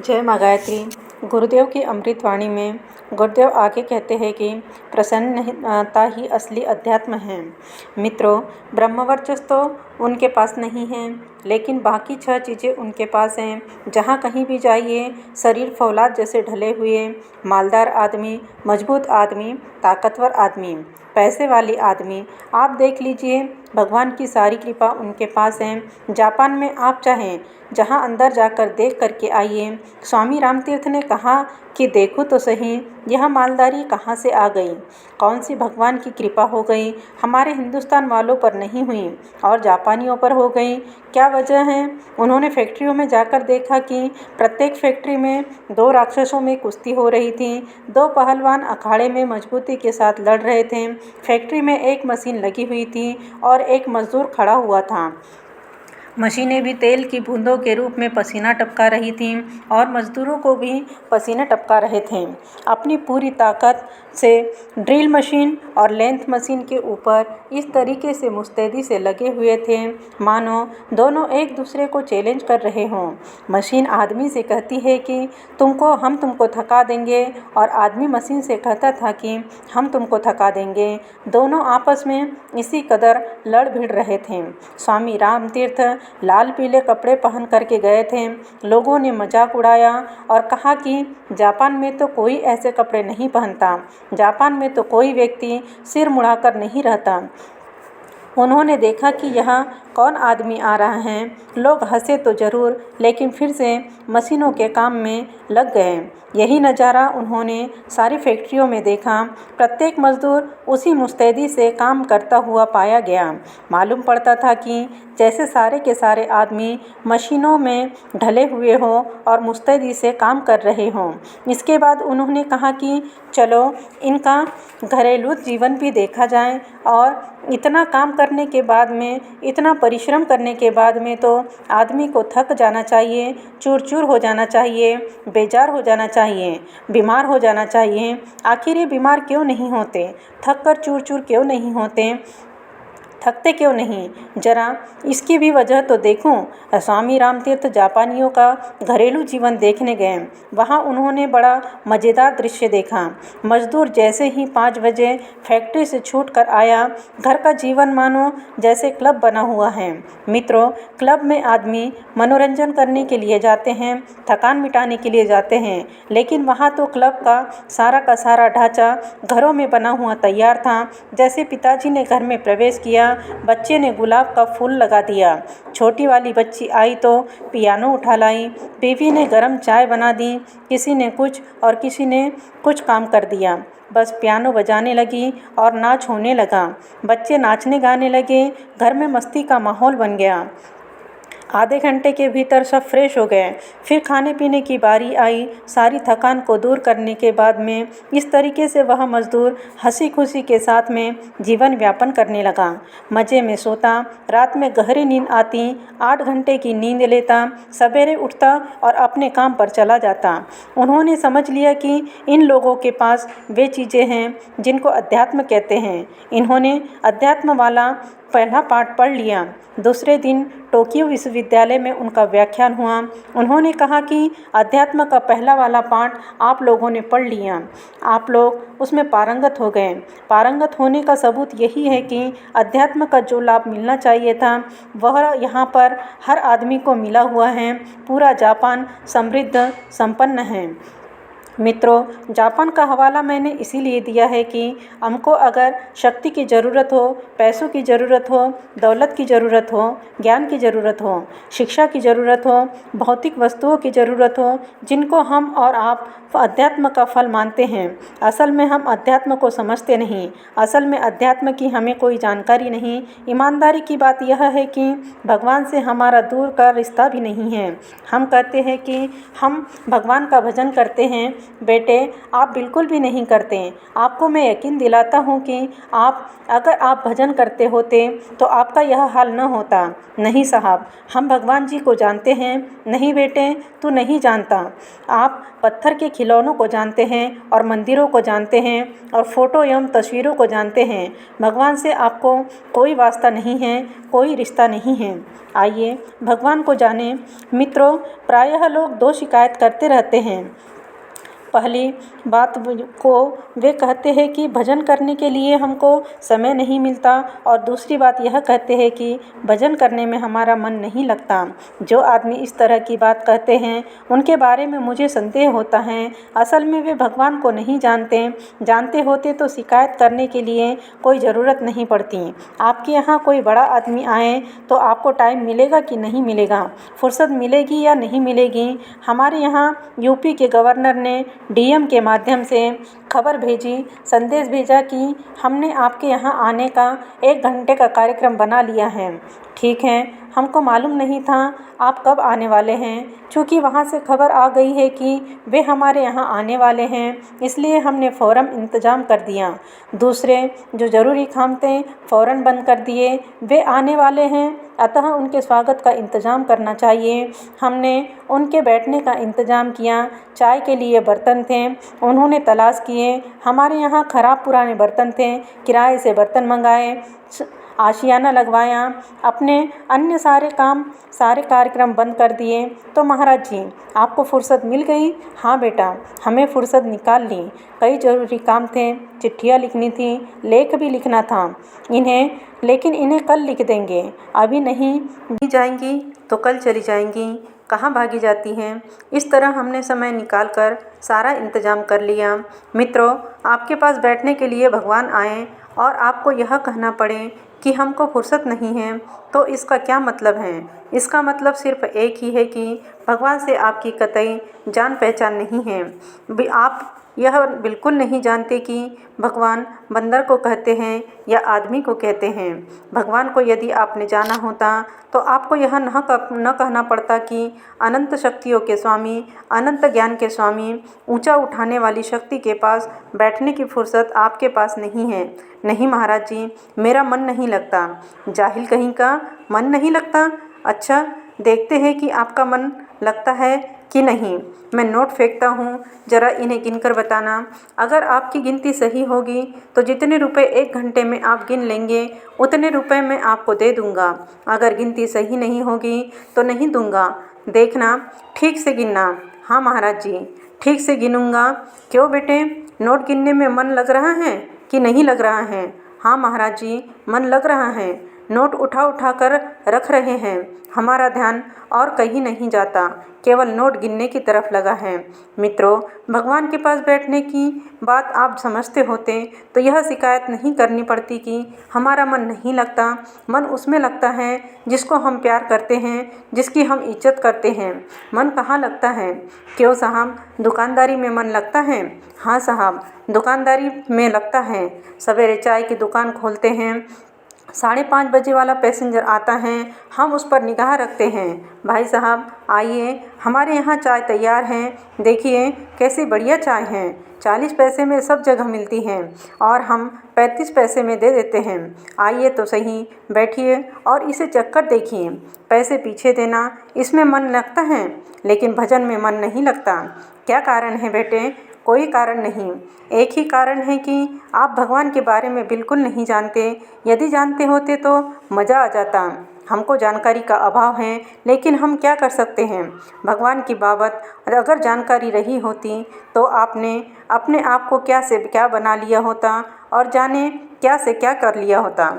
जय माँ गायत्री। गुरुदेव की अमृतवाणी में गुरुदेव आगे कहते हैं कि प्रसन्नता ही असली अध्यात्म है। मित्रों, ब्रह्मवर्चस्व तो उनके पास नहीं है, लेकिन बाकी 6 चीज़ें उनके पास हैं। जहाँ कहीं भी जाइए, शरीर फौलाद जैसे ढले हुए, मालदार आदमी, मजबूत आदमी, ताकतवर आदमी, पैसे वाली आदमी, आप देख लीजिए, भगवान की सारी कृपा उनके पास है। जापान में आप चाहें जहाँ अंदर जाकर देख करके आइए। स्वामी रामतीर्थ ने कहा कि देखो तो सही, यह मालदारी कहाँ से आ गई, कौन सी भगवान की कृपा हो गई, हमारे हिंदुस्तान वालों पर नहीं हुई और जापानियों पर हो गई। क्या वजह है? उन्होंने फैक्ट्रियों में जाकर देखा कि प्रत्येक फैक्ट्री में 2 राक्षसों में कुश्ती हो रही थी। 2 पहलवान अखाड़े में मजबूती के साथ लड़ रहे थे। फैक्ट्री में एक मशीन लगी हुई थी और एक मजदूर खड़ा हुआ था। मशीनें भी तेल की बूंदों के रूप में पसीना टपका रही थीं और मजदूरों को भी पसीने टपका रहे थे। अपनी पूरी ताकत से ड्रिल मशीन और लेंथ मशीन के ऊपर इस तरीके से मुस्तैदी से लगे हुए थे मानो दोनों एक दूसरे को चैलेंज कर रहे हों। मशीन आदमी से कहती है कि हम तुमको थका देंगे, और आदमी मशीन से कहता था कि हम तुमको थका देंगे। दोनों आपस में इसी कदर लड़ भिड़ रहे थे। स्वामी रामतीर्थ लाल पीले कपड़े पहन करके गए थे। लोगों ने मजाक उड़ाया और कहा कि जापान में तो कोई ऐसे कपड़े नहीं पहनता, जापान में तो कोई व्यक्ति सिर मुड़ाकर नहीं रहता। उन्होंने देखा कि यहाँ कौन आदमी आ रहा है। लोग हंसे तो जरूर, लेकिन फिर से मशीनों के काम में लग गए। यही नज़ारा उन्होंने सारी फैक्ट्रियों में देखा। प्रत्येक मजदूर उसी मुस्तैदी से काम करता हुआ पाया गया। मालूम पड़ता था कि जैसे सारे के सारे आदमी मशीनों में ढले हुए हों और मुस्तैदी से काम कर रहे हों। इसके बाद उन्होंने कहा कि चलो इनका घरेलू जीवन भी देखा जाए, और इतना काम करने के बाद में, इतना परिश्रम करने के बाद में तो आदमी को थक जाना चाहिए, चूर चूर हो जाना चाहिए, बेजार हो जाना चाहिए, बीमार हो जाना चाहिए। आखिर ये बीमार क्यों नहीं होते, थक कर चूर चूर क्यों नहीं होते, थकते क्यों नहीं? जरा इसकी भी वजह तो देखूं। स्वामी रामतीर्थ जापानियों का घरेलू जीवन देखने गए। वहां उन्होंने बड़ा मज़ेदार दृश्य देखा। मजदूर जैसे ही 5 बजे फैक्ट्री से छूट कर आया, घर का जीवन मानो जैसे क्लब बना हुआ है। मित्रों, क्लब में आदमी मनोरंजन करने के लिए जाते हैं, थकान मिटाने के लिए जाते हैं, लेकिन वहाँ तो क्लब का सारा ढांचा घरों में बना हुआ तैयार था। जैसे पिताजी ने घर में प्रवेश किया, बच्चे ने गुलाब का फूल लगा दिया, छोटी वाली बच्ची आई तो पियानो उठा लाई, बीवी ने गरम चाय बना दी, किसी ने कुछ और किसी ने कुछ काम कर दिया। बस पियानो बजाने लगी और नाच होने लगा। बच्चे नाचने गाने लगे, घर में मस्ती का माहौल बन गया। आधे घंटे के भीतर सब फ्रेश हो गए। फिर खाने पीने की बारी आई। सारी थकान को दूर करने के बाद में इस तरीके से वह मजदूर हंसी खुशी के साथ में जीवन यापन करने लगा। मज़े में सोता, रात में गहरी नींद आती, 8 घंटे की नींद लेता, सवेरे उठता और अपने काम पर चला जाता। उन्होंने समझ लिया कि इन लोगों के पास वे चीज़ें हैं जिनको अध्यात्म कहते हैं। इन्होंने अध्यात्म वाला पहला पाठ पढ़ लिया। दूसरे दिन टोक्यो विश्वविद्यालय में उनका व्याख्यान हुआ। उन्होंने कहा कि अध्यात्म का पहला वाला पाठ आप लोगों ने पढ़ लिया, आप लोग उसमें पारंगत हो गए। पारंगत होने का सबूत यही है कि अध्यात्म का जो लाभ मिलना चाहिए था वह यहाँ पर हर आदमी को मिला हुआ है। पूरा जापान समृद्ध संपन्न है। मित्रों, जापान का हवाला मैंने इसीलिए दिया है कि हमको अगर शक्ति की ज़रूरत हो, पैसों की ज़रूरत हो, दौलत की ज़रूरत हो, ज्ञान की ज़रूरत हो, शिक्षा की ज़रूरत हो, भौतिक वस्तुओं की ज़रूरत हो, जिनको हम और आप अध्यात्म का फल मानते हैं, असल में हम अध्यात्म को समझते नहीं। असल में अध्यात्म की हमें कोई जानकारी नहीं। ईमानदारी की बात यह है कि भगवान से हमारा दूर का रिश्ता भी नहीं है। हम कहते हैं कि हम भगवान का भजन करते हैं, बेटे आप बिल्कुल भी नहीं करते। आपको मैं यकीन दिलाता हूँ कि अगर आप भजन करते होते तो आपका यह हाल न होता। नहीं साहब, हम भगवान जी को जानते हैं। नहीं बेटे, तू नहीं जानता। आप पत्थर के खिलौनों को जानते हैं और मंदिरों को जानते हैं और फोटो एवं तस्वीरों को जानते हैं। भगवान से आपको कोई वास्ता नहीं है, कोई रिश्ता नहीं है। आइए भगवान को जानें। मित्रों, प्रायः लोग दो शिकायत करते रहते हैं। पहली बात को वे कहते हैं कि भजन करने के लिए हमको समय नहीं मिलता, और दूसरी बात यह कहते हैं कि भजन करने में हमारा मन नहीं लगता। जो आदमी इस तरह की बात कहते हैं उनके बारे में मुझे संदेह होता है। असल में वे भगवान को नहीं जानते। जानते होते तो शिकायत करने के लिए कोई ज़रूरत नहीं पड़ती। आपके यहाँ कोई बड़ा आदमी आए तो आपको टाइम मिलेगा कि नहीं मिलेगा, फुर्सत मिलेगी या नहीं मिलेगी। हमारे यहाँ यूपी के गवर्नर ने डीएम के माध्यम से खबर भेजी, संदेश भेजा कि हमने आपके यहाँ आने का 1 घंटे का कार्यक्रम बना लिया है। ठीक है, हमको मालूम नहीं था आप कब आने वाले हैं। चूँकि वहाँ से खबर आ गई है कि वे हमारे यहाँ आने वाले हैं, इसलिए हमने फ़ौरन इंतज़ाम कर दिया। दूसरे जो ज़रूरी काम थे फ़ौरन बंद कर दिए। वे आने वाले हैं, अतः उनके स्वागत का इंतज़ाम करना चाहिए। हमने उनके बैठने का इंतज़ाम किया। चाय के लिए बर्तन थे, उन्होंने तलाश किए। हमारे यहाँ ख़राब पुराने बर्तन थे, किराए से बर्तन मंगाए, आशियाना लगवाया, अपने अन्य सारे कार्यक्रम बंद कर दिए। तो महाराज जी, आपको फुर्सत मिल गई? हाँ बेटा, हमें फुर्सत निकाल ली। कई ज़रूरी काम थे, चिट्ठियाँ लिखनी थी, लेख भी लिखना था लेकिन इन्हें कल लिख देंगे। अभी नहीं जाएंगी तो कल चली जाएंगी। कहाँ भागी जाती हैं? इस तरह हमने समय निकालकर सारा इंतज़ाम कर लिया। मित्रों, आपके पास बैठने के लिए भगवान आए और आपको यह कहना पड़े कि हमको फुर्सत नहीं है, तो इसका क्या मतलब है? इसका मतलब सिर्फ एक ही है कि भगवान से आपकी कतई जान पहचान नहीं है। आप यह बिल्कुल नहीं जानते कि भगवान बंदर को कहते हैं या आदमी को कहते हैं। भगवान को यदि आपने जाना होता तो आपको यह न कहना पड़ता कि अनंत शक्तियों के स्वामी, अनंत ज्ञान के स्वामी, ऊंचा उठाने वाली शक्ति के पास बैठने की फुर्सत आपके पास नहीं है। नहीं महाराज जी, मेरा मन नहीं लगता। जाहिल कहीं का, मन नहीं लगता? अच्छा, देखते हैं कि आपका मन लगता है कि नहीं। मैं नोट फेंकता हूँ, ज़रा इन्हें गिनकर बताना। अगर आपकी गिनती सही होगी तो जितने रुपए 1 घंटे में आप गिन लेंगे उतने रुपए मैं आपको दे दूँगा। अगर गिनती सही नहीं होगी तो नहीं दूँगा। देखना, ठीक से गिनना। हाँ महाराज जी, ठीक से गिनूँगा। क्यों बेटे, नोट गिनने में मन लग रहा है कि नहीं लग रहा है? हाँ महाराज जी, मन लग रहा है। नोट उठा कर रख रहे हैं। हमारा ध्यान और कहीं नहीं जाता, केवल नोट गिनने की तरफ लगा है। मित्रों, भगवान के पास बैठने की बात आप समझते होते तो यह शिकायत नहीं करनी पड़ती कि हमारा मन नहीं लगता। मन उसमें लगता है जिसको हम प्यार करते हैं, जिसकी हम इज्जत करते हैं। मन कहाँ लगता है? क्यों साहब, दुकानदारी में मन लगता है? हाँ साहब, दुकानदारी में लगता है। सवेरे चाय की दुकान खोलते हैं, 5:30 बजे वाला पैसेंजर आता है, हम उस पर निगाह रखते हैं। भाई साहब आइए, हमारे यहाँ चाय तैयार है, देखिए कैसी बढ़िया चाय है। 40 पैसे में सब जगह मिलती हैं और हम 35 पैसे में दे देते हैं। आइए तो सही, बैठिए और इसे चक्कर देखिए। पैसे पीछे देना, इसमें मन लगता है, लेकिन भजन में मन नहीं लगता। क्या कारण है बेटे? कोई कारण नहीं। एक ही कारण है कि आप भगवान के बारे में बिल्कुल नहीं जानते। यदि जानते होते तो मज़ा आ जाता। हमको जानकारी का अभाव है, लेकिन हम क्या कर सकते हैं। भगवान की बाबत अगर जानकारी रही होती तो आपने अपने आप को क्या से क्या बना लिया होता और जाने क्या से क्या कर लिया होता।